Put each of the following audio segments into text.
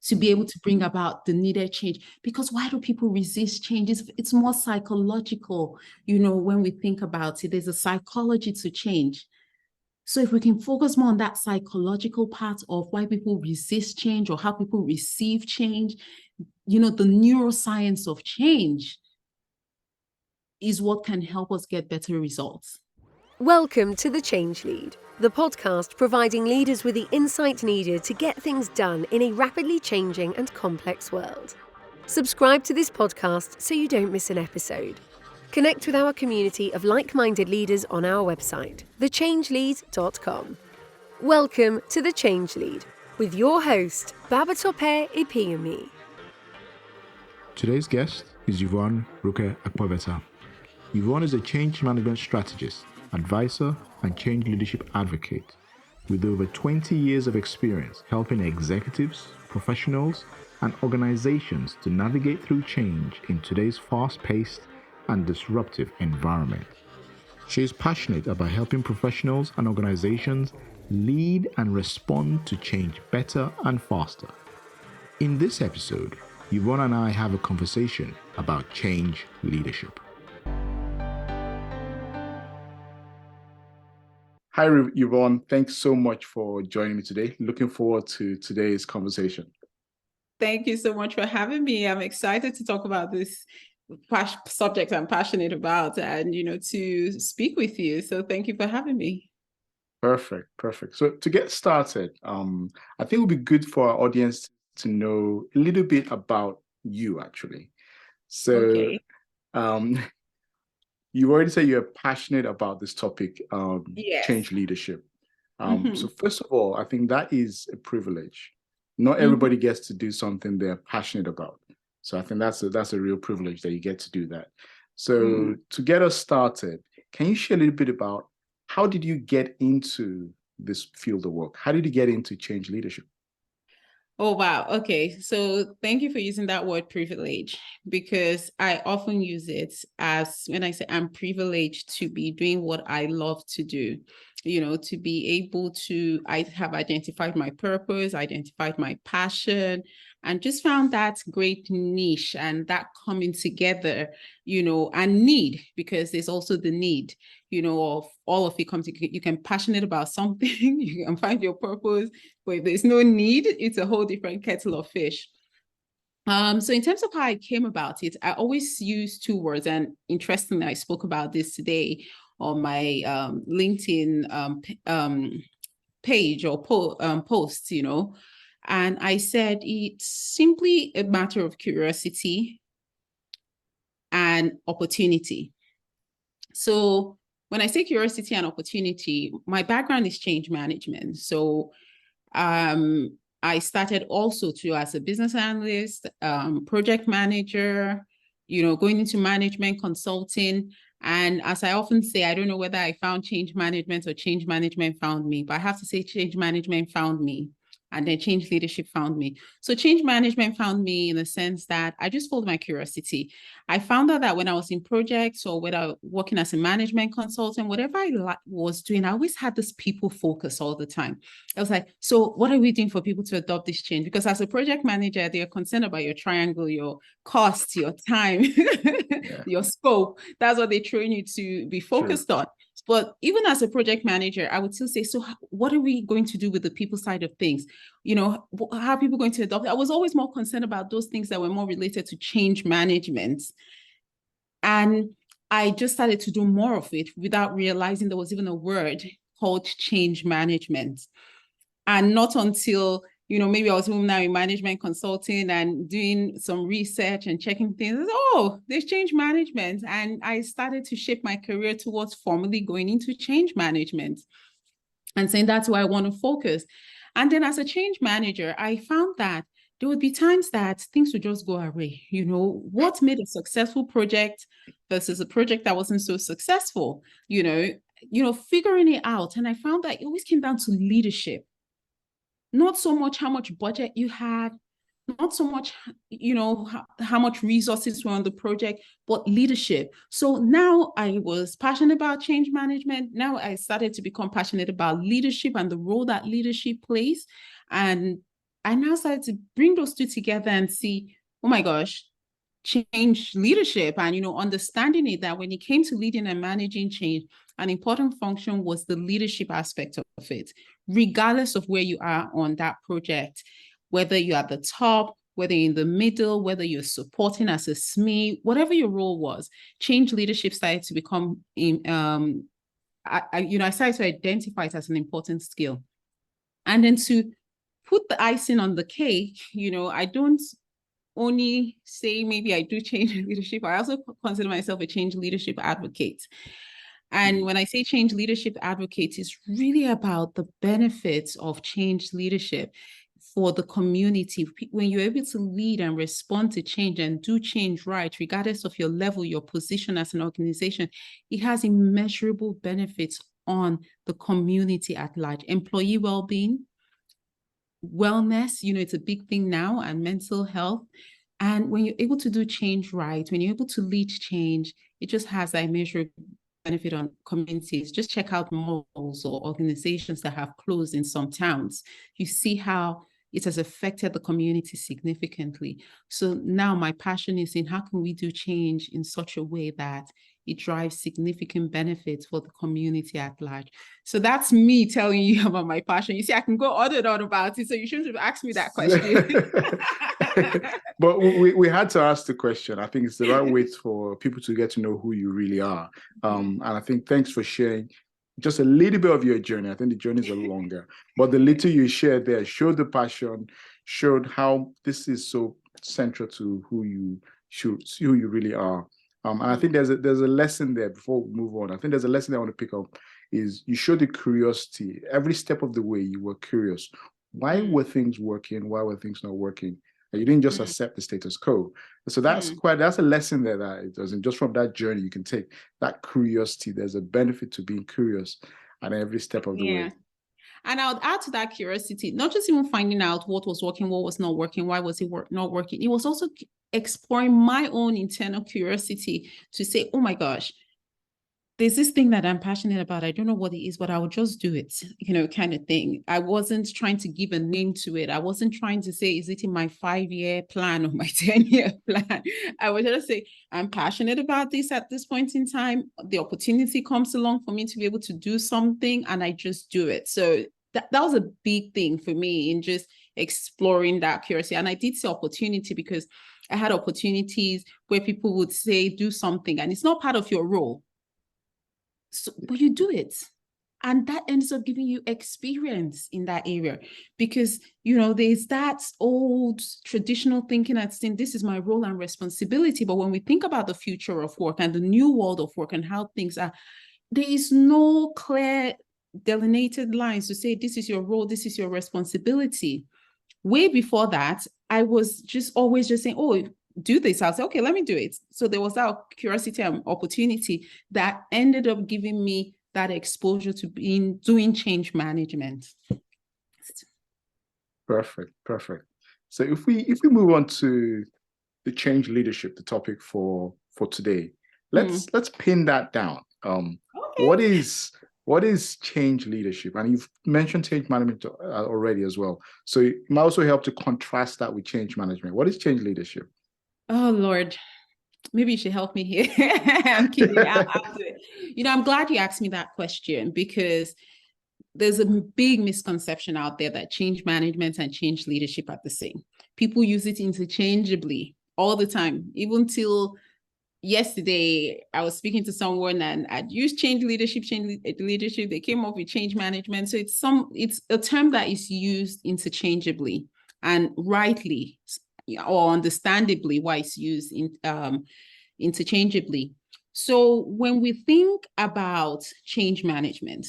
to be able to bring about the needed change. Because why do people resist change? It's more psychological, when we think about it. There's a psychology to change. So if we can focus more on that psychological part of why people resist change or how people receive change, the neuroscience of change is what can help us get better results. Welcome to The Change Lead, the podcast providing leaders with the insight needed to get things done in a rapidly changing and complex world. Subscribe to this podcast so you don't miss an episode. Connect with our community of like-minded leaders on our website, thechangelead.com. Welcome to The Change Lead with your host, Babatope Ipinyomi. Today's guest is Yvonne Ruke Akpoveta. Yvonne is a change management strategist, advisor, and change leadership advocate with over 20 years of experience helping executives, professionals, and organizations to navigate through change in today's fast-paced and disruptive environment. She is passionate about helping professionals and organizations lead and respond to change better and faster. In this episode, Yvonne and I have a conversation about change leadership. Hi, Yvonne. Thanks so much for joining me today. Looking forward to today's conversation. Thank you so much for having me. I'm excited to talk about this subject I'm passionate about and, to speak with you. So thank you for having me. Perfect. So to get started, I think it would be good for our audience to know a little bit about you, actually. So, okay. You already said you're passionate about this topic, yes. Change leadership. So first of all, I think that is a privilege. Not everybody gets to do something they're passionate about. So I think that's a real privilege that you get to do that. So to get us started, can you share a little bit about how did you get into this field of work? How did you get into change leadership? Oh, wow. Okay. So thank you for using that word privilege, because I often use it as when I say I'm privileged to be doing what I love to do, to be able to, I have identified my purpose, identified my passion, and just found that great niche and that coming together, and need, because there's also the need, of all of it comes together. You can be passionate about something, you can find your purpose, but if there's no need, it's a whole different kettle of fish. So in terms of how I came about it, I always use two words, and interestingly, I spoke about this today on my LinkedIn page or post, and I said it's simply a matter of curiosity and opportunity. So when I say curiosity and opportunity, my background is change management. So I started also as a business analyst, project manager, going into management consulting. And as I often say, I don't know whether I found change management or change management found me, but I have to say change management found me. And then change leadership found me. So change management found me in the sense that I just followed my curiosity. I found out that when I was in projects or when I was working as a management consultant, whatever I was doing, I always had this people focus all the time. I was like, so what are we doing for people to adopt this change? Because as a project manager, they're concerned about your triangle, your cost, your time, your scope. That's what they train you to be focused on. But even as a project manager, I would still say, so what are we going to do with the people side of things? How are people going to adopt it? I was always more concerned about those things that were more related to change management. And I just started to do more of it without realizing there was even a word called change management. And not until, maybe I was now in management consulting and doing some research and checking things. Oh, there's change management. And I started to shape my career towards formally going into change management and saying that's where I want to focus. And then as a change manager, I found that there would be times that things would just go away. What made a successful project versus a project that wasn't so successful, figuring it out. And I found that it always came down to leadership. Not so much how much budget you had, not so much, how much resources were on the project, but leadership. So now I was passionate about change management. Now I started to become passionate about leadership and the role that leadership plays. And I now started to bring those two together and see, oh my gosh, change leadership and, understanding it that when it came to leading and managing change, an important function was the leadership aspect of it, regardless of where you are on that project, whether you're at the top, whether you're in the middle, whether you're supporting as a SME, whatever your role was, change leadership started to become, I started to identify it as an important skill. And then to put the icing on the cake, I don't only say maybe I do change leadership. I also consider myself a change leadership advocate. And when I say change leadership advocate, it's really about the benefits of change leadership for the community. When you're able to lead and respond to change and do change right, regardless of your level, your position as an organization, it has immeasurable benefits on the community at large. Employee well-being, wellness, it's a big thing now, and mental health. And when you're able to do change right, when you're able to lead change, it just has that immeasurable benefit on communities. Just check out malls or organizations that have closed in some towns. You see how it has affected the community significantly. So now my passion is in how can we do change in such a way that it drives significant benefits for the community at large. So that's me telling you about my passion. You see, I can go on and on about it, so you shouldn't have asked me that question. But we had to ask the question. I think it's the right way for people to get to know who you really are. And I think thanks for sharing just a little bit of your journey. I think the journey is a little longer, but the little you shared there showed the passion, showed how this is so central to who you really are. And I think there's a lesson there before we move on. I think there's a lesson I want to pick up is you showed the curiosity. Every step of the way, you were curious. Why were things working? Why were things not working? And you didn't just accept the status quo. So that's a lesson there that it doesn't, just from that journey, you can take that curiosity. There's a benefit to being curious at every step of the way. And I would add to that curiosity, not just even finding out what was working, what was not working, why was it not working. It was also exploring my own internal curiosity to say, oh my gosh, there's this thing that I'm passionate about. I don't know what it is, but I will just do it, kind of thing. I wasn't trying to give a name to it. I wasn't trying to say, is it in my 5-year plan or my 10-year plan? I would just say, I'm passionate about this at this point in time. The opportunity comes along for me to be able to do something, and I just do it. So that was a big thing for me in just exploring that curiosity. And I did see opportunity because I had opportunities where people would say, do something, and it's not part of your role. So, but you do it. And that ends up giving you experience in that area because, there's that old traditional thinking that saying, this is my role and responsibility. But when we think about the future of work and the new world of work and how things are, there is no clear delineated lines to say, this is your role, this is your responsibility. Way before that, I was just always just saying, oh, do this. I'll say, okay, let me do it. So there was that curiosity and opportunity that ended up giving me that exposure to doing change management. Perfect. So if we move on to the change leadership, the topic for today, let's pin that down. Okay. What is change leadership? And you've mentioned change management already as well. So it might also help to contrast that with change management. What is change leadership? Oh, Lord, maybe you should help me here. I'm kidding. I'm glad you asked me that question because there's a big misconception out there that change management and change leadership are the same. People use it interchangeably all the time. Even till yesterday, I was speaking to someone and I'd used change leadership. They came up with change management. So it's a term that is used interchangeably and rightly or understandably why it's used interchangeably. So when we think about change management,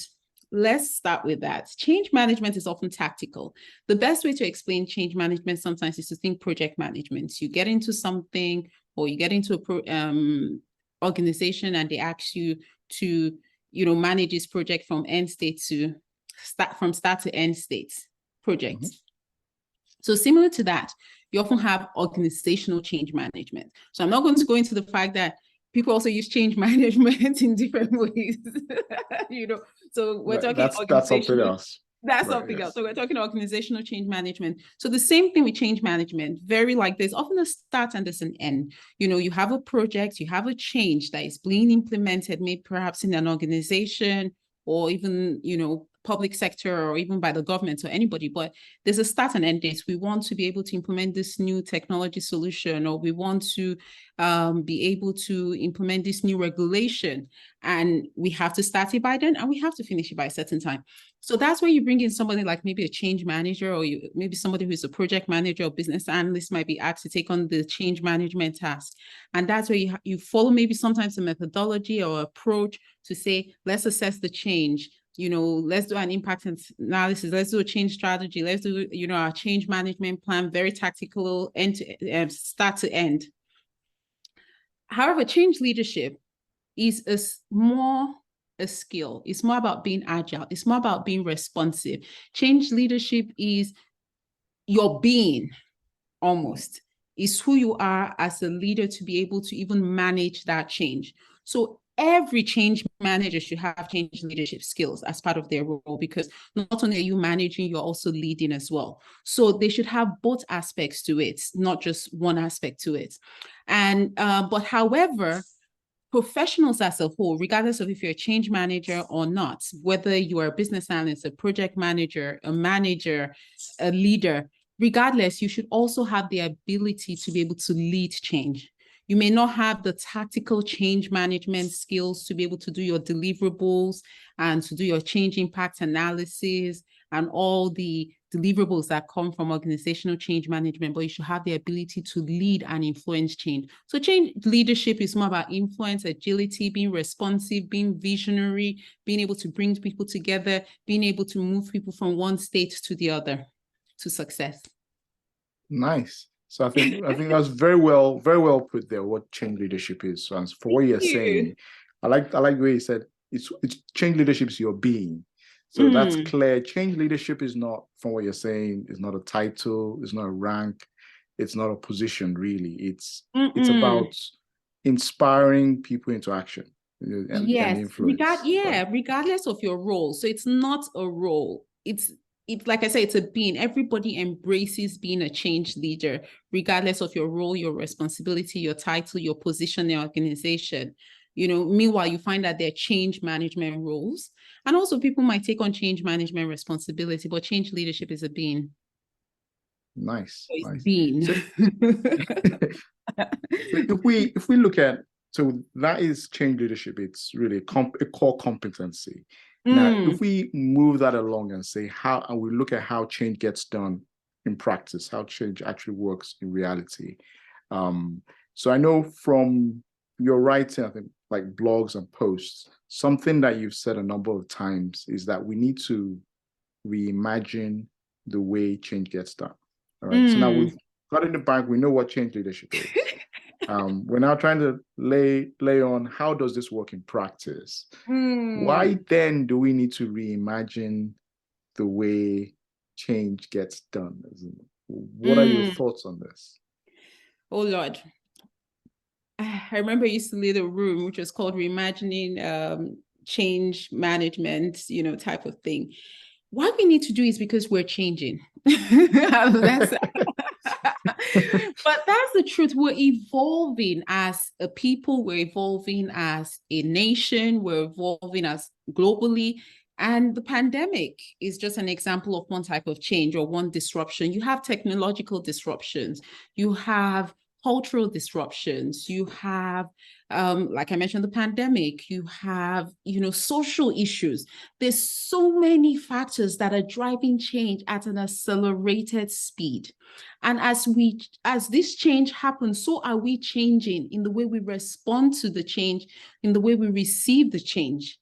let's start with that. Change management is often tactical. The best way to explain change management sometimes is to think project management. You get into something or you get into a organization and they ask you to, manage this project from start to end state project. So similar to that, you often have organizational change management. So I'm not going to go into the fact that people also use change management in different ways. So we're talking that's something else. That's Right. something Yes. else. So we're talking organizational change management. So the same thing with change management, very like there's often a start and there's an end. You have a project, you have a change that is being implemented, maybe perhaps in an organization or even, public sector or even by the government or anybody, but there's a start and end date. We want to be able to implement this new technology solution, or we want to be able to implement this new regulation, and we have to start it by then and we have to finish it by a certain time. So that's where you bring in somebody like maybe a change manager, or maybe somebody who's a project manager or business analyst might be asked to take on the change management task. And that's where you follow maybe sometimes a methodology or approach to say, let's assess the change. Let's do an impact analysis. Let's do a change strategy. Let's do, our change management plan, very tactical, start to end. However, change leadership is more a skill. It's more about being agile. It's more about being responsive. Change leadership is your being, almost. It's who you are as a leader to be able to even manage that change. So every change manager should have change leadership skills as part of their role, because not only are you managing, you're also leading as well. So they should have both aspects to it, not just one aspect to it. And but however, professionals as a whole, regardless of if you're a change manager or not, whether you are a business analyst, a project manager, a leader, regardless, you should also have the ability to be able to lead change. You may not have the tactical change management skills to be able to do your deliverables and to do your change impact analysis and all the deliverables that come from organizational change management, but you should have the ability to lead and influence change. So change leadership is more about influence, agility, being responsive, being visionary, being able to bring people together, being able to move people from one state to the other to success. Nice. So I think that's very well put there, what change leadership is. So as for what you're saying, I like the way you said it's change leadership is your being. So that's clear. Change leadership is not, from what you're saying, is not a title, it's not a rank, it's not a position, really. It's about inspiring people into action and influence. Regardless of your role. So it's not a role. It's like I say, it's a being. Everybody embraces being a change leader, regardless of your role, your responsibility, your title, your position in the organization. Meanwhile, you find that there are change management roles. And also people might take on change management responsibility, but change leadership is a being. Nice. So it's nice. being. So, if we look at, so that is change leadership. It's really a core competency. Now, if we move that along and say and we look at how change gets done in practice, how change actually works in reality. So I know from your writing, I think, like blogs and posts, something that you've said a number of times is that we need to reimagine the way change gets done. All right. So now we've got in the bank, we know what change leadership is. We're now trying to lay on how does this work in practice? Why then do we need to reimagine the way change gets done? What are your thoughts on this? Oh Lord. I remember I used to lead a room which was called Reimagining Change Management, type of thing. What we need to do is because we're changing. But that's the truth. We're evolving as a people, we're evolving as a nation, we're evolving as globally. And the pandemic is just an example of one type of change or one disruption. You have technological disruptions, you have cultural disruptions, you have, like I mentioned, the pandemic, you have, social issues. There's so many factors that are driving change at an accelerated speed. And as this change happens, so are we changing in the way we respond to the change, in the way we receive the change.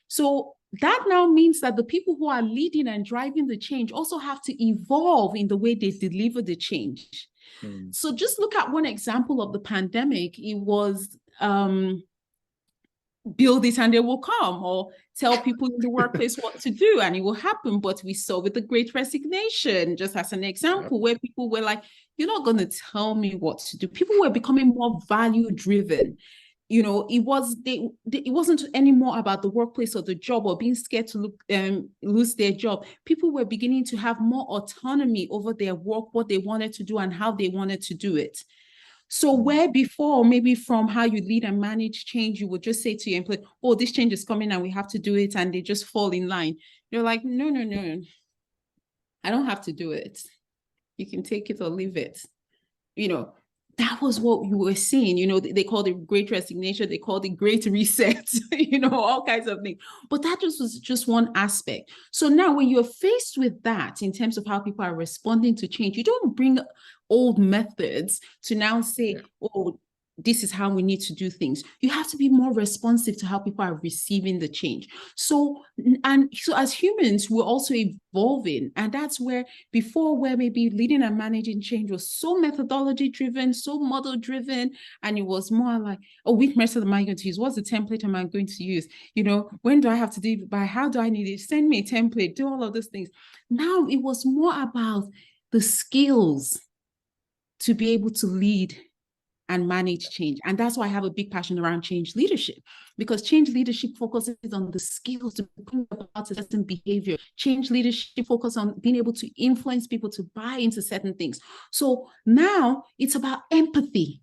So that now means that the people who are leading and driving the change also have to evolve in the way they deliver the change. So just look at one example of the pandemic. It was build it and they will come, or tell people in the workplace what to do and it will happen. But we saw with the Great Resignation, just as an example, where people were like, you're not going to tell me what to do. People were becoming more value driven. it wasn't anymore about the workplace or the job or being scared to lose their job. People were beginning to have more autonomy over their work, what they wanted to do and how they wanted to do it. So where before, maybe from how you lead and manage change, you would just say to your employee, oh, this change is coming and we have to do it, and they just fall in line. You're like, no, I don't have to do it. You can take it or leave it. That was what you were seeing. They called it great resignation. They called it great reset, all kinds of things. But that was just one aspect. So now when you're faced with that in terms of how people are responding to change, you don't bring old methods to now say, oh, this is how we need to do things. You have to be more responsive to how people are receiving the change. So as humans, we're also evolving. And that's where before, where maybe leading and managing change was so methodology driven, so model driven, and it was more like, oh, which method am I going to use? What's the template am I going to use? When do I have to do it by? How do I need it? Send me a template, do all of those things. Now it was more about the skills to be able to lead and manage change. And that's why I have a big passion around change leadership, because change leadership focuses on the skills to bring about a certain behavior. Change leadership focuses on being able to influence people to buy into certain things. So now it's about empathy.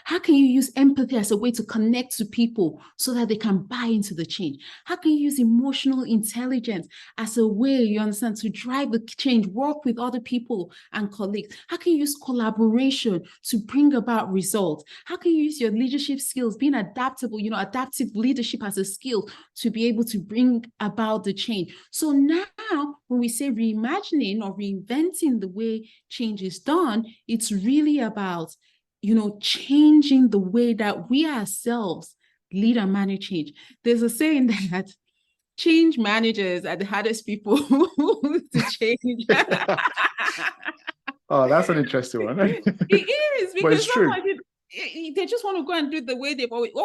How can you use empathy as a way to connect to people so that they can buy into the change? How can you use emotional intelligence as a way, you understand, to drive the change, work with other people and colleagues? How can you use collaboration to bring about results? How can you use your leadership skills, being adaptable, adaptive leadership as a skill to be able to bring about the change? So now when we say reimagining or reinventing the way change is done, it's really about changing the way that we ourselves lead and manage change. There's a saying that change managers are the hardest people to change. Oh, that's an interesting one. It is, But because it's true. they just want to go and do it the way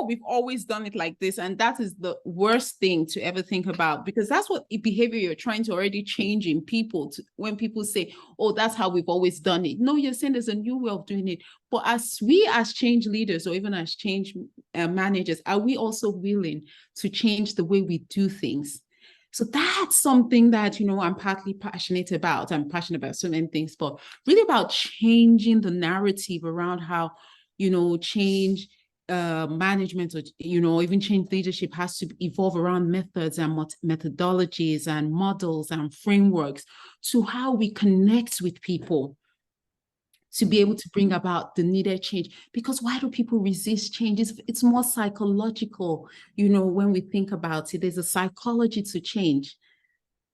we've always done it like this. And that is the worst thing to ever think about, because that's what behavior you're trying to already change in people. When people say, oh, that's how we've always done it. No, you're saying there's a new way of doing it. But as change leaders, or even as change managers, are we also willing to change the way we do things? So that's something that, I'm partly passionate about. I'm passionate about so many things, but really about changing the narrative around how, change management, or, even change leadership has to evolve around methods and methodologies and models and frameworks to how we connect with people to be able to bring about the needed change. Because why do people resist change? It's more psychological, when we think about it. There's a psychology to change.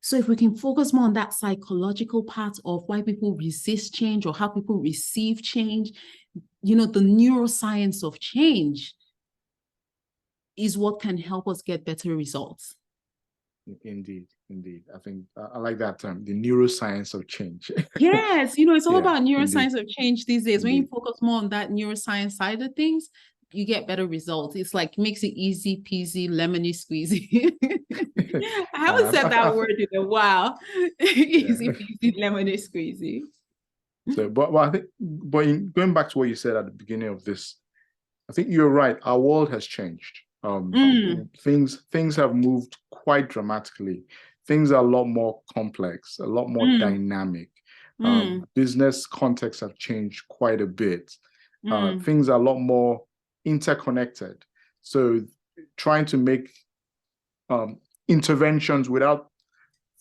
So if we can focus more on that psychological part of why people resist change or how people receive change, the neuroscience of change is what can help us get better results. Indeed. I think I like that term, the neuroscience of change. Yes, it's all about neuroscience indeed. of change these days. When you Indeed. focus more on that neuroscience side of things, you get better results. It's like makes it easy peasy, lemony squeezy. I haven't said that word in a while. Easy peasy, lemony squeezy. So, but I think, going back to what you said at the beginning of this, I think you're right. Our world has changed. Things have moved quite dramatically. Things are a lot more complex, a lot more dynamic. Business contexts have changed quite a bit. Things are a lot more interconnected. So trying to make interventions without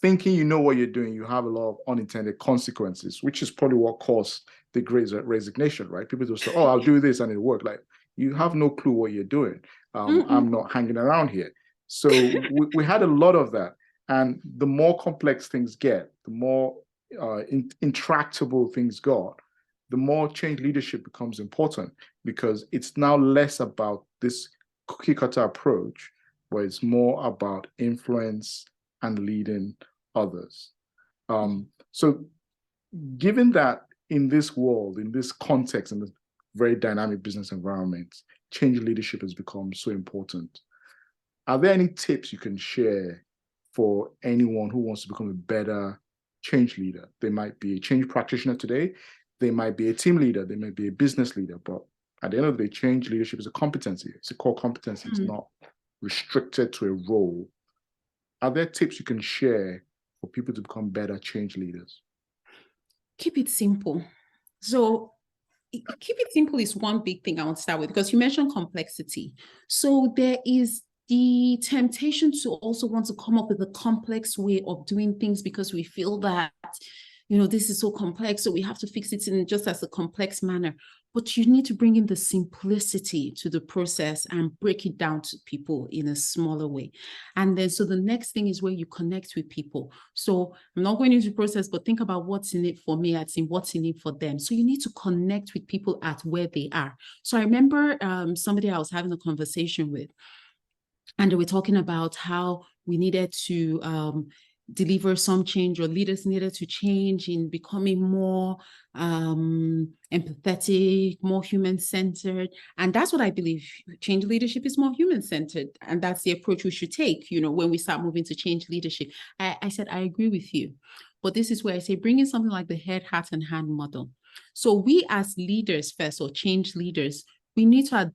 thinking you know what you're doing, you have a lot of unintended consequences, which is probably what caused the great resignation, right? People just say, oh, I'll do this and it'll work. Like, you have no clue what you're doing. I'm not hanging around here. So we had a lot of that. And the more complex things get, the more intractable things got, the more change leadership becomes important, because it's now less about this cookie-cutter approach, where it's more about influence and leading others. So given that in this world, in this context, in this very dynamic business environment, change leadership has become so important, are there any tips you can share for anyone who wants to become a better change leader? They might be a change practitioner today, they might be a team leader, they might be a business leader, but at the end of the day, change leadership is a competency. It's a core competency. It's not restricted to a role. Are there tips you can share for people to become better change leaders? Keep it simple. So keep it simple is one big thing I want to start with, because you mentioned complexity. So there is the temptation to also want to come up with a complex way of doing things because we feel that, this is so complex, so we have to fix it in just as a complex manner. But you need to bring in the simplicity to the process and break it down to people in a smaller way. And then, so the next thing is where you connect with people. So I'm not going into the process, but think about what's in it for me, what's in it for them. So you need to connect with people at where they are. So I remember somebody I was having a conversation with, and they were talking about how we needed to deliver some change, or leaders needed to change in becoming more empathetic, more human-centered. And that's what I believe. Change leadership is more human-centered. And that's the approach we should take, when we start moving to change leadership. I said, I agree with you. But this is where I say, bring in something like the head, heart, and hand model. So we as leaders first, or change leaders, we need to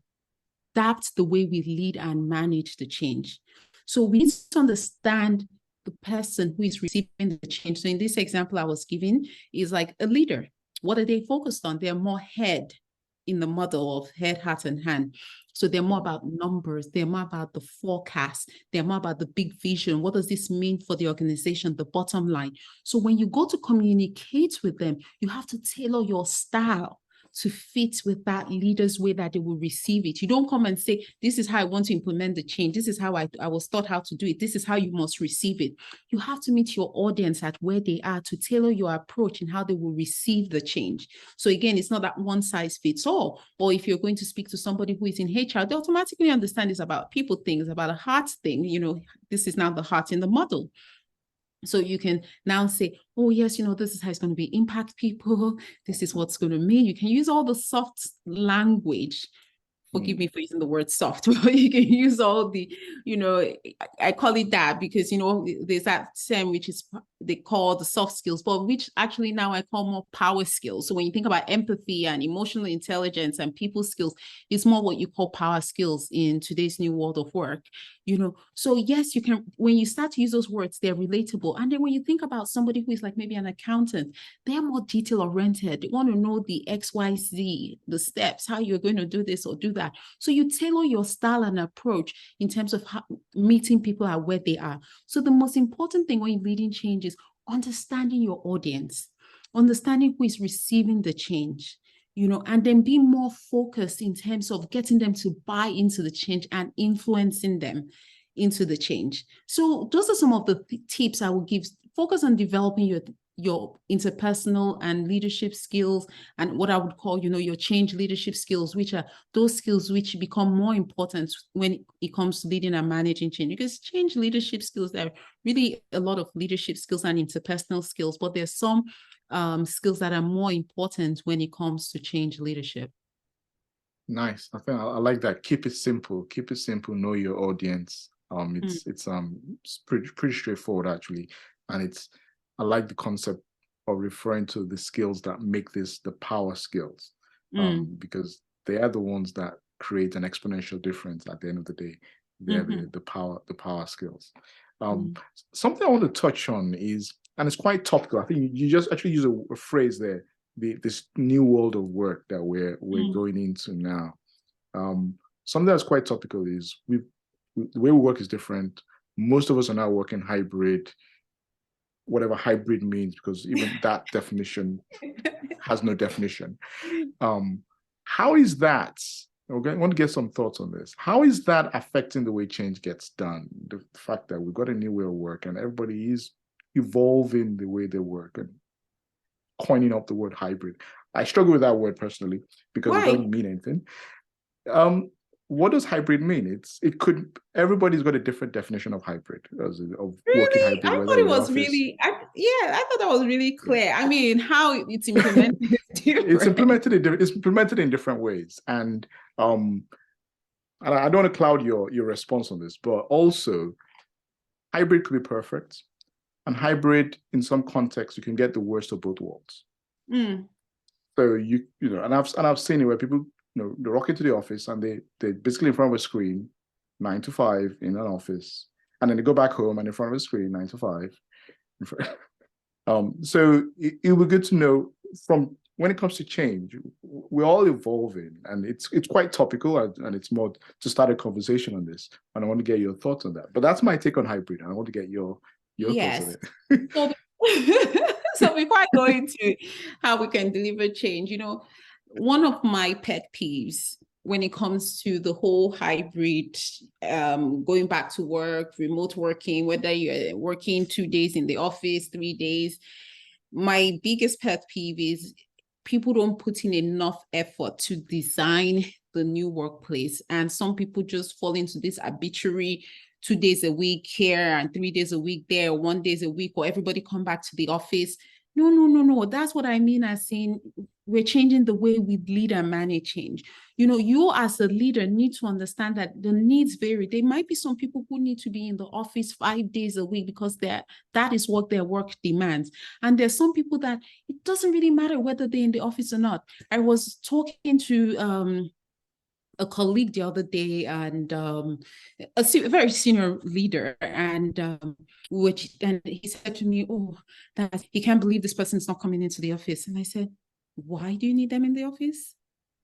adapt the way we lead and manage the change. So we need to understand the person who is receiving the change. So in this example I was giving is like a leader. What are they focused on? They're more head in the model of head, heart, and hand. So they're more about numbers. They're more about the forecast. They're more about the big vision. What does this mean for the organization? The bottom line. So when you go to communicate with them, you have to tailor your style to fit with that leader's way that they will receive it. You don't come and say, this is how I want to implement the change. This is how I was taught how to do it. This is how you must receive it. You have to meet your audience at where they are to tailor your approach and how they will receive the change. So again, it's not that one size fits all. Or if you're going to speak to somebody who is in HR, they automatically understand it's about people things, about a heart thing. This is now the heart in the model. So you can now say, oh, yes, this is how it's going to be impact people. This is what's going to mean. You can use all the soft language. Forgive me for using the word soft, but you can use all the, I call it that because, there's that term which is they call the soft skills, but which actually now I call more power skills. So when you think about empathy and emotional intelligence and people skills, it's more what you call power skills in today's new world of work, So yes, you can, when you start to use those words, they're relatable. And then when you think about somebody who is like maybe an accountant, they're more detail oriented. They want to know the XYZ, the steps, how you're going to do this or do that. So you tailor your style and approach in terms of meeting people at where they are. So the most important thing when you're leading change is understanding your audience, understanding who is receiving the change, and then be more focused in terms of getting them to buy into the change and influencing them into the change. So those are some of the tips I would give. Focus on developing your interpersonal and leadership skills, and what I would call, your change leadership skills, which are those skills which become more important when it comes to leading and managing change. Because change leadership skills, there are really a lot of leadership skills and interpersonal skills, but there's some skills that are more important when it comes to change leadership. Nice. I think I like that. Keep it simple. Keep it simple. Know your audience. It's pretty straightforward actually, and I like the concept of referring to the skills that make this the power skills, because they are the ones that create an exponential difference at the end of the day. They're the power skills. Something I want to touch on is, and it's quite topical. I think you just actually use a phrase there. This new world of work that we're going into now. Something that's quite topical is the way we work is different. Most of us are now working hybrid, whatever hybrid means, because even that definition has no definition. How is that? Okay, I want to get some thoughts on this. How is that affecting the way change gets done? The fact that we've got a new way of work and everybody is evolving the way they work and coining up the word hybrid. I struggle with that word personally because it doesn't mean anything. What does hybrid mean? Everybody's got a different definition of hybrid, of working hybrid. I thought it was really, I thought that was really clear. I mean, how it's implemented is different. It's implemented in different ways, and I don't want to cloud your response on this, but also hybrid could be perfect, and hybrid in some contexts you can get the worst of both worlds. So and I've seen it where people they rock into the office and they're basically in front of a screen, 9 to 5 in an office, and then they go back home and in front of a screen, 9 to 5. So it would be good to know, from when it comes to change, we're all evolving, and it's quite topical, and it's more to start a conversation on this. And I want to get your thoughts on that. But that's my take on hybrid, and I want to get your thoughts on it. So, so before I go into how we can deliver change, one of my pet peeves when it comes to the whole hybrid, going back to work, remote working, whether you're working 2 days in the office, 3 days, my biggest pet peeve is people don't put in enough effort to design the new workplace. And some people just fall into this arbitrary 2 days a week here and 3 days a week there, or 1 day a week, or everybody come back to the office. No. That's what I mean as saying we're changing the way we lead and manage change. You as a leader need to understand that the needs vary. There might be some people who need to be in the office 5 days a week because that is what their work demands. And there's some people that it doesn't really matter whether they're in the office or not. I was talking to a colleague the other day, and a very senior leader, and he said to me, "Oh, that he can't believe this person's not coming into the office." And I said, "Why do you need them in the office?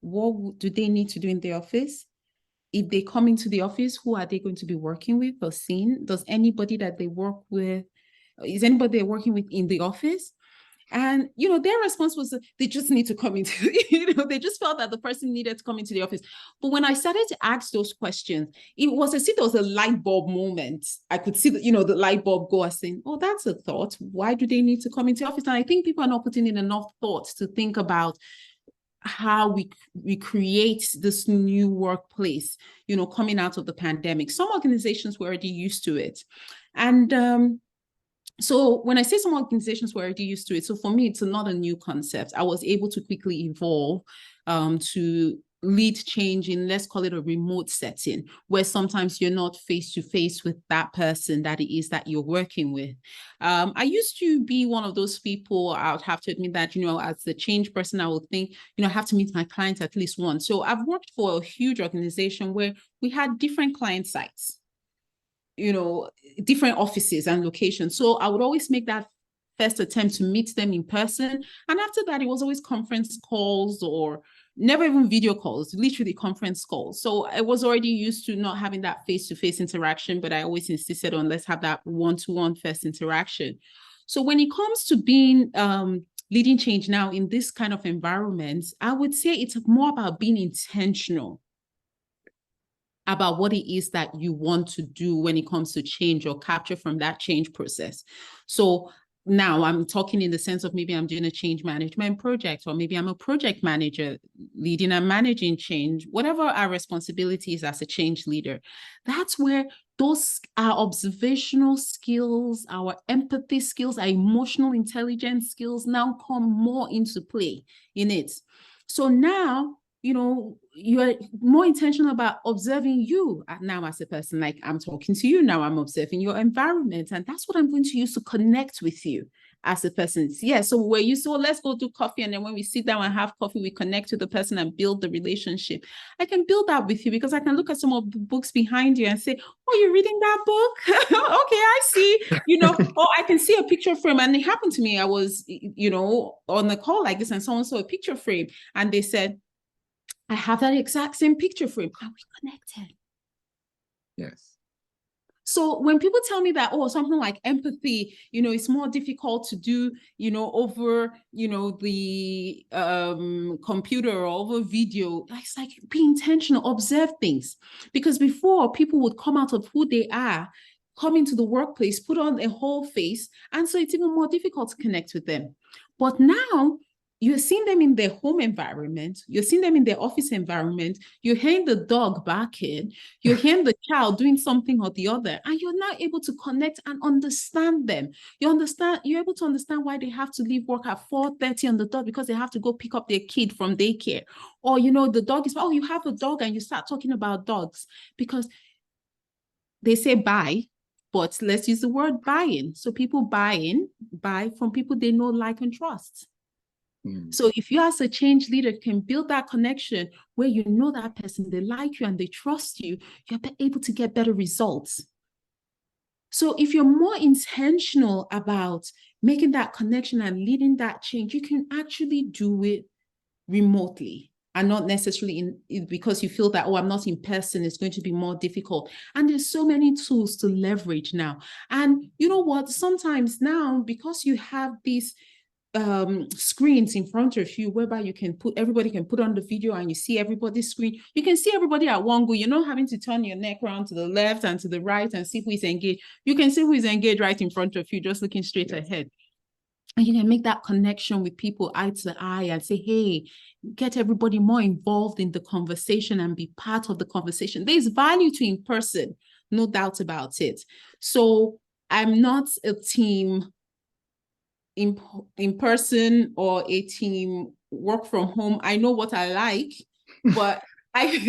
What do they need to do in the office? If they come into the office, who are they going to be working with or seeing? Does anybody that they work with, is anybody they're working with in the office?" And, their response was they just need to come into, they just felt that the person needed to come into the office. But when I started to ask those questions, it was as if there was a light bulb moment. I could see the light bulb go, as saying, oh, that's a thought. Why do they need to come into the office? And I think people are not putting in enough thought to think about how we create this new workplace, coming out of the pandemic. Some organizations were already used to it. And, so when I say some organizations were already used to it, so for me, it's not a new concept. I was able to quickly evolve to lead change in, let's call it a remote setting, where sometimes you're not face to face with that person that it is that you're working with. I used to be one of those people, I would have to admit that, as the change person, I would think, I have to meet my clients at least once. So I've worked for a huge organization where we had different client sites, different offices and locations. So I would always make that first attempt to meet them in person. And after that, it was always conference calls, or never even video calls, literally conference calls. So I was already used to not having that face-to-face interaction, but I always insisted on let's have that one-to-one first interaction. So when it comes to being leading change now in this kind of environment, I would say it's more about being intentional about what it is that you want to do when it comes to change or capture from that change process. So now I'm talking in the sense of maybe I'm doing a change management project, or maybe I'm a project manager leading and managing change, whatever our responsibilities as a change leader. That's where those are observational skills, our empathy skills, our emotional intelligence skills now come more into play in it. So now, you're more intentional about observing you now as a person. Like I'm talking to you now, I'm observing your environment, and that's what I'm going to use to connect with you as a person. Yeah, so we're used to, let's go do coffee, and then when we sit down and have coffee, we connect with the person and build the relationship. I can build that with you because I can look at some of the books behind you and say, oh, you're reading that book? Okay, I see, or I can see a picture frame. And it happened to me. I was, on a call like this, and someone saw a picture frame and they said, I have that exact same picture frame. Are we connected? Yes. So when people tell me that, something like empathy, it's more difficult to do, over, the computer or over video, it's like be intentional, observe things. Because before, people would come out of who they are, come into the workplace, put on a whole face, and so it's even more difficult to connect with them. But now, you're seeing them in their home environment, you're seeing them in their office environment, you're hearing the dog barking, you're hearing the child doing something or the other, and you're now able to connect and understand them. You're able to understand why they have to leave work at 4:30 on the dot because they have to go pick up their kid from daycare. Or, the dog is, you have a dog, and you start talking about dogs because they say buy, but let's use the word buying. So people buy from people they know, like, and trust. So if you as a change leader can build that connection where you know that person, they like you and they trust you, you're able to get better results. So if you're more intentional about making that connection and leading that change, you can actually do it remotely and not necessarily because you feel that, oh, I'm not in person, it's going to be more difficult. And there's so many tools to leverage now. And you know what? Sometimes now, because you have these screens in front of you whereby everybody can put on the video and you see everybody's screen, you can see everybody at one go. You're not having to turn your neck around to the left and to the right and see who is engaged. You can see who is engaged right in front of you, just looking straight ahead. And you can make that connection with people eye to eye and say, hey, get everybody more involved in the conversation and be part of the conversation. There's value to in person, no doubt about it. So I'm not a team in person or a team work from home. I know what I like, but if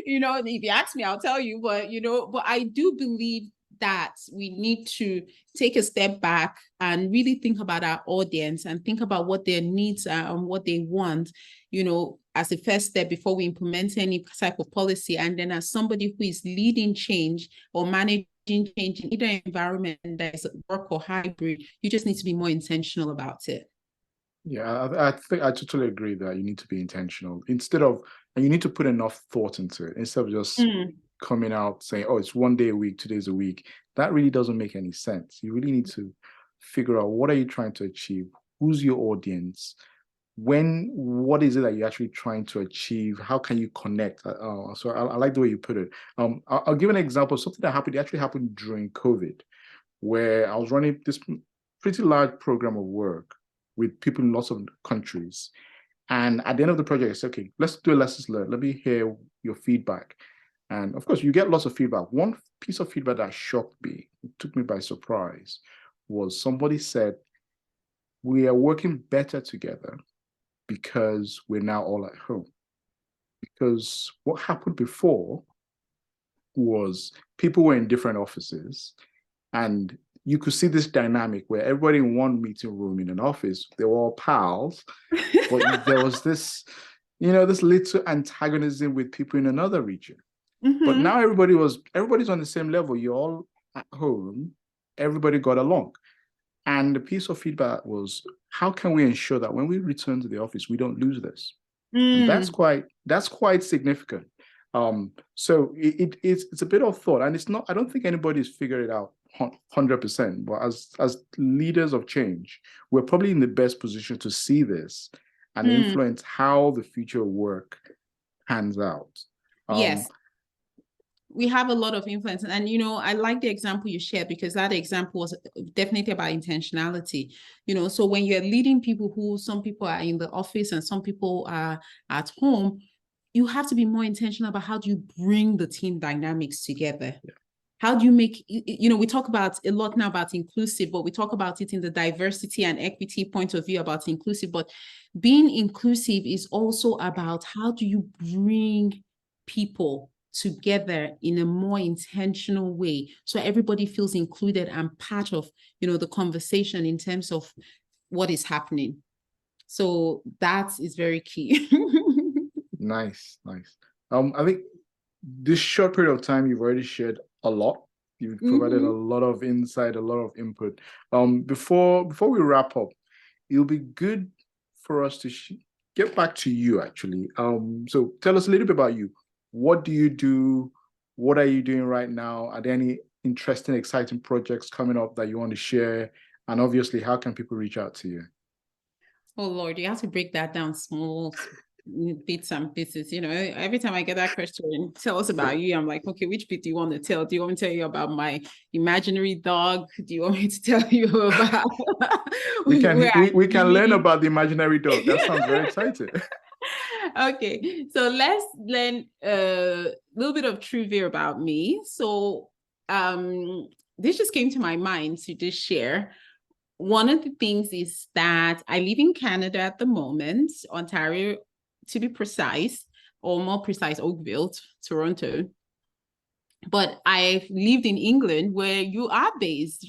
you ask me, I'll tell you, but I do believe that we need to take a step back and really think about our audience and think about what their needs are and what they want, as a first step before we implement any type of policy. And then as somebody who is leading change or managing change in either environment that is work or hybrid, you just need to be more intentional about it. Yeah, I think I totally agree that you need to be intentional and you need to put enough thought into it instead of just coming out saying, oh, it's 1 day a week, 2 days a week. That really doesn't make any sense. You really need to figure out, what are you trying to achieve? Who's your audience? What is it that you're actually trying to achieve? How can you connect? So I like the way you put it. I'll give an example of something that actually happened during COVID, where I was running this pretty large program of work with people in lots of countries. And at the end of the project, I said, okay, let's do a lessons learned. Let me hear your feedback. And of course, you get lots of feedback. One piece of feedback that shocked me, it took me by surprise, was somebody said, we are working better together because we're now all at home. Because what happened before was people were in different offices, and you could see this dynamic where everybody in one meeting room in an office, they were all pals, but there was this, this little antagonism with people in another region. But now everybody's on the same level. You're all at home. Everybody got along. And the piece of feedback was, how can we ensure that when we return to the office, we don't lose this? And that's quite significant. So it's a bit of thought, and it's not, I don't think anybody's figured it out 100%, but as leaders of change, we're probably in the best position to see this and influence how the future of work pans out. Yes. We have a lot of influence. And, I like the example you shared, because that example was definitely about intentionality. So when you're leading people who, some people are in the office and some people are at home, you have to be more intentional about how do you bring the team dynamics together. Yeah. How do you make, we talk about a lot now about inclusive, but we talk about it in the diversity and equity point of view about inclusive. But being inclusive is also about how do you bring people together in a more intentional way, so everybody feels included and part of, the conversation in terms of what is happening. So that is very key. Nice. I think this short period of time, you've already shared a lot. You've provided a lot of insight, a lot of input. Before we wrap up, it'll be good for us to get back to you, actually. So tell us a little bit about you. What do you do? What are you doing right now? Are there any interesting, exciting projects coming up that you want to share? And obviously, how can people reach out to you? Oh, Lord, you have to break that down small bits and pieces. Every time I get that question, tell us about you, I'm like, okay, which bit do you want to tell? Do you want me to tell you about my imaginary dog? Do you want me to tell you about we can learn about the imaginary dog? That sounds very exciting. Okay, so let's learn a little bit of trivia about me. So this just came to my mind to just share. One of the things is that I live in Canada at the moment, Ontario, to be precise, or more precise, Oakville, Toronto. But I've lived in England, where you are based.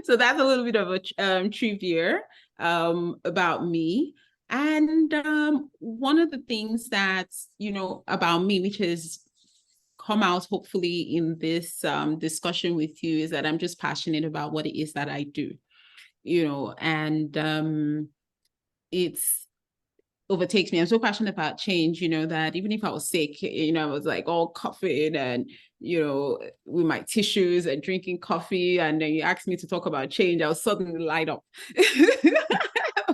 So that's a little bit of a trivia about me. And one of the things that's, about me, which has come out hopefully in this discussion with you, is that I'm just passionate about what it is that I do, and it's overtakes me. I'm so passionate about change, that even if I was sick, I was like all coughing and, with my tissues and drinking coffee. And then you asked me to talk about change, I'll suddenly light up.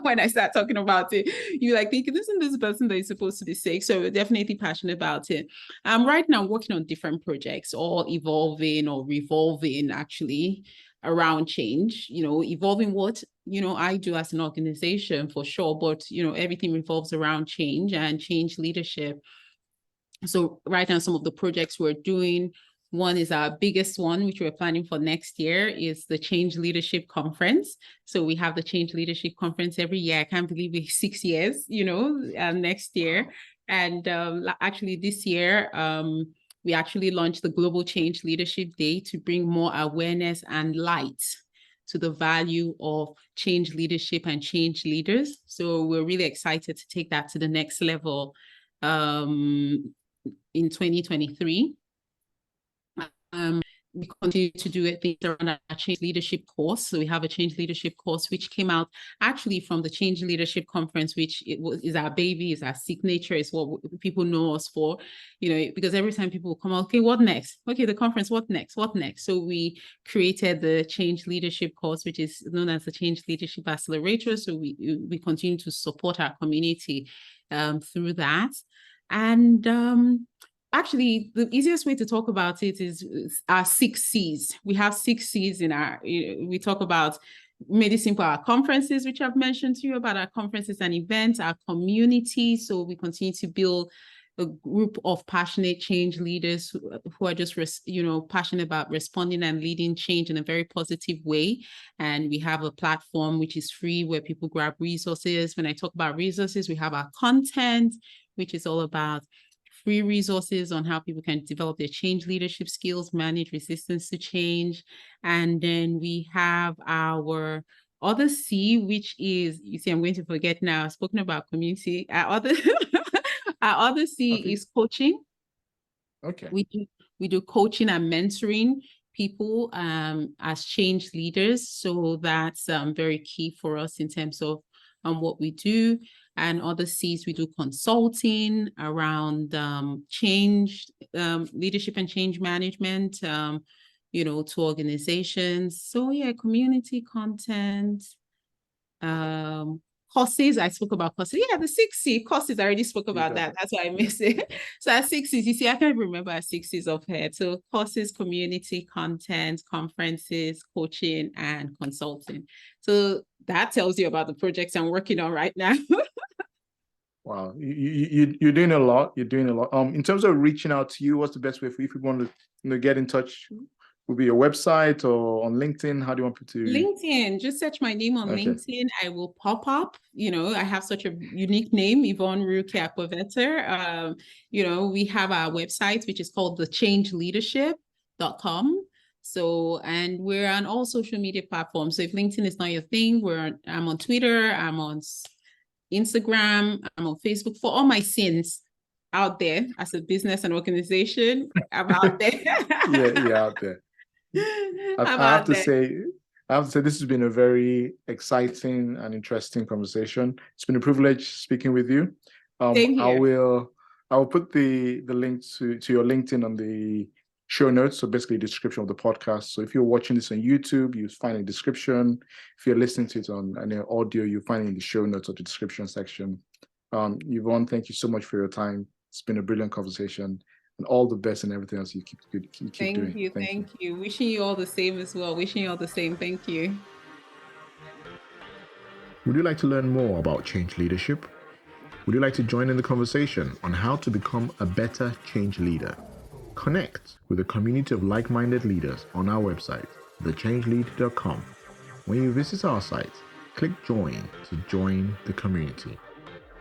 When I start talking about it, you're like thinking, isn't this person that is supposed to be sick? So we're definitely passionate about it. Right now I'm working on different projects, all evolving or revolving actually around change, evolving what, I do as an organization for sure, but, everything revolves around change and change leadership. So right now, some of the projects we're doing, one is our biggest one, which we're planning for next year, is the Change Leadership Conference. So we have the Change Leadership Conference every year. I can't believe it's 6 years, next year. And actually this year, we actually launched the Global Change Leadership Day to bring more awareness and light to the value of change leadership and change leaders. So we're really excited to take that to the next level in 2023. We continue to do things around our change leadership course. So we have a change leadership course, which came out actually from the Change Leadership Conference, which is our baby, is our signature, is what people know us for, because every time people come out, okay, what next? Okay, the conference, what next? What next? So we created the Change Leadership course, which is known as the Change Leadership Accelerator. So we continue to support our community through that. And actually, the easiest way to talk about it is our 6 C's. We have 6 C's in we talk about, made it simple, our conferences, which I've mentioned to you about, our conferences and events, our community. So we continue to build a group of passionate change leaders who are just, passionate about responding and leading change in a very positive way. And we have a platform which is free where people grab resources. When I talk about resources, we have our content, which is all about free resources on how people can develop their change leadership skills, manage resistance to change. And then we have our other C, which is, you see, I'm going to forget now, I've spoken about community. Our other C is coaching. Okay. We do coaching and mentoring people as change leaders. So that's very key for us in terms of what we do. And other C's, we do consulting around change, leadership and change management, to organizations. So yeah, community content, courses. I spoke about courses. Yeah, the 6 C courses, I already spoke about that. That's why I missed it. So at 6 C's, you see, I can't remember our 6 C's of head. So courses, community, content, conferences, coaching, and consulting. So that tells you about the projects I'm working on right now. Wow, you're doing a lot. You're doing a lot. In terms of reaching out to you, what's the best way for you if you want to get in touch? Will be your website or on LinkedIn? How do you want people to? LinkedIn, just search my name on LinkedIn. I will pop up. I have such a unique name, Yvonne Ruke Akpoveta. We have our website, which is called thechangeleadership.com. So, and we're on all social media platforms. So if LinkedIn is not your thing, I'm on Twitter, I'm on Instagram, I'm on Facebook. For all my sins out there as a business and organization, I'm out there. yeah, out there. I have to say this has been a very exciting and interesting conversation. It's been a privilege speaking with you. Same here. I will put the link to your LinkedIn on the show notes, so basically the description of the podcast. So if you're watching this on YouTube, you find a description. If you're listening to it on an audio, you find it in the show notes or the description section. Yvonne, thank you so much for your time. It's been a brilliant conversation, and all the best and everything else you keep doing. Thank you. Wishing you all the same as well. Wishing you all the same. Thank you. Would you like to learn more about change leadership? Would you like to join in the conversation on how to become a better change leader? Connect with a community of like-minded leaders on our website, thechangelead.com. When you visit our site, click Join to join the community.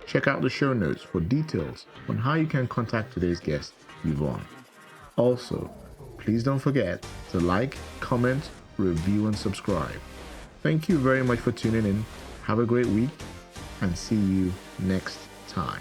Check out the show notes for details on how you can contact today's guest, Yvonne. Also, please don't forget to like, comment, review, and subscribe. Thank you very much for tuning in. Have a great week and see you next time.